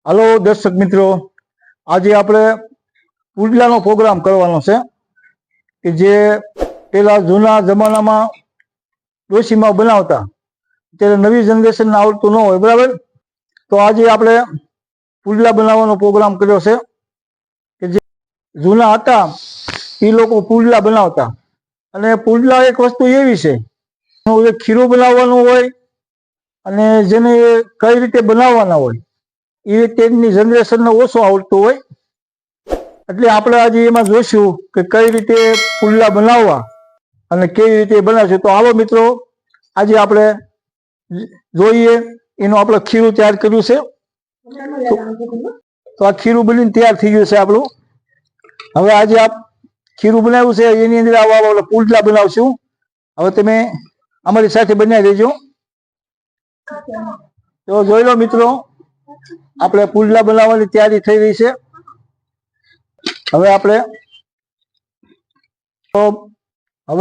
Hello दर्शक मित्रों, आज આપણે પુડલાનો પ્રોગ્રામ કરવાનો છે કે જે પેલા જૂના જમાનામાં ડોશીમાં બનાવતા, ત્યારે નવી જનરેશનને આવડતું ન હોય, બરાબર? તો આજે આપણે પુડલા બનાવવાનો પ્રોગ્રામ કર્યો છે કે જે જૂના હતા એ લોકો પુડલા બનાવતા. અને પુડલા એક વસ્તુ એવી છે, ખીરું બનાવવાનું હોય અને જેને કઈ રીતે બનાવવાના હોય એ તેમની જનરેશનને ઓછો આવડતું હોય, એટલે આપણે આજે એમાં જોઈશું કે કઈ રીતે પુડલા બનાવવા અને કેવી રીતે બનાવશું. તો હાલો મિત્રો, આજે આપણે જોઈએ. એનું આપણે ખીરું તૈયાર કર્યું છે. તો આ ખીરું બનીને તૈયાર થઈ ગયું છે આપણું. હવે આજે આ ખીરું બનાવ્યું છે, એની અંદર આપણે પુડલા બનાવશું. હવે તમે અમારી સાથે બનાવી દેજો. તો જોઈ લો મિત્રો, આપણે પુડલા બનાવવાની તૈયારી થઈ રહી છે. હવે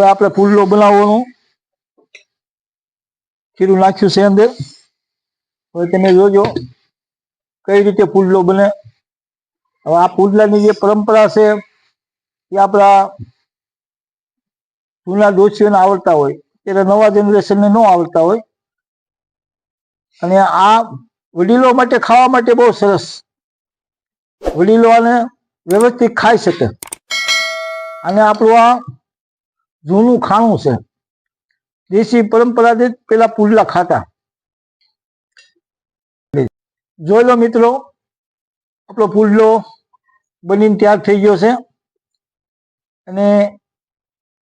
આપણે પુડલો બનાવવાનું ખીરું નાખ્યું છે અંદર. હવે તમે જોજો કઈ રીતે પુડલો બને. હવે આ પુડલાની જે પરંપરા છે એ આપણા જૂના ડોશીઓને આવડતા હોય, ત્યારે નવા જનરેશનને ન આવડતા હોય. અને આ વડીલો માટે ખાવા માટે બહુ સરસ, વડીલો આને વ્યવસ્થિત ખાઈ શકે. અને આપણું આ જૂનું ખાણું છે, દેશી પરંપરાગત પેલા પુડલા ખાતા. જોઈ લો મિત્રો, આપણો પુડલો બનીને તૈયાર થઈ ગયો છે. અને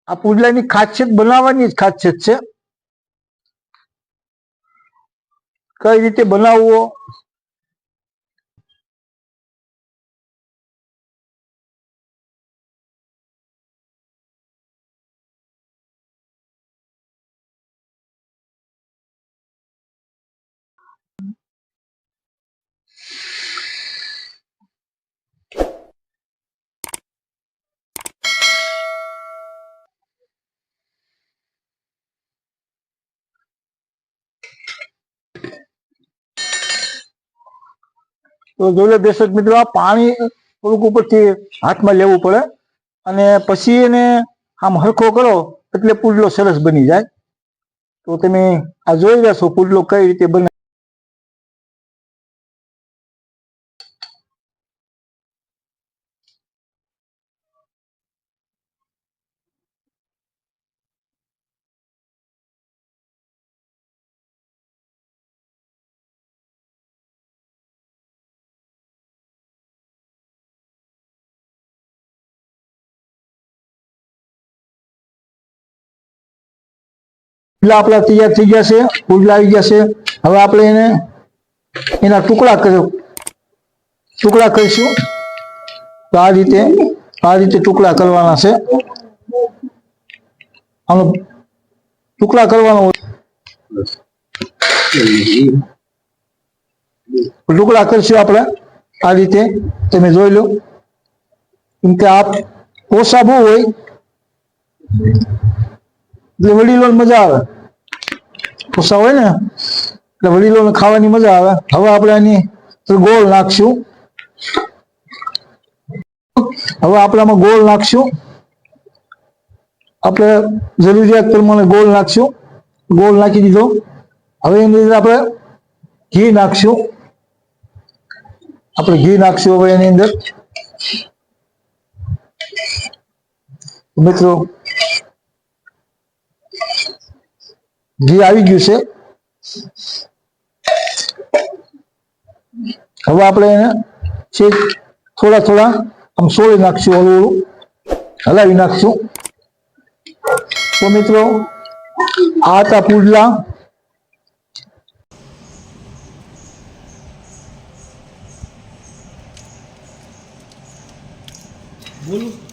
આ પુડલાની ખાસિયત બનાવવાની જ ખાસિયત છે. કઈ રીતે બનાવવો તો જોઈ લો દર્શક મિત્રો, આ પાણી થોડુંક ઉપરથી હાથમાં લેવું પડે અને પછી એને આમ હરખો કરો એટલે પુડલો સરસ બની જાય. તો તમે આ જોઈ લેશો પુડલો કઈ રીતે બને. પુડલા આપણા તૈયાર થઈ ગયા છે, પુડલા આવી ગયા છે. હવે આપણે એના ટુકડા કરીશું. તો આ રીતે ટુકડા કરવાના છે. આનો ટુકડા કરવાનો ટુકડા કરશું આપણે આ રીતે. તમે જોઈ લો, કેમ કે આ ઓછા બહુ હોય એટલે વડીલોને મજા આવે. ઓછા હોય ને એટલે વડીલોને ખાવાની મજા આવે. હવે આપણે એની ગોળ નાખશું. હવે આપણે આમાં ગોળ નાખશું. આપણે જરૂરિયાત પ્રમાણે ગોળ નાખશું. ગોળ નાખી દીધો. હવે એની અંદર આપણે ઘી નાખશું. હવે એની અંદર મિત્રો ઘી આવી ગયું છે. હવે આપણે એને થોડા આમ સોળી નાખશું, હળવું હલાવી નાખશું. તો મિત્રો, આ હતા પુડલા. બોલું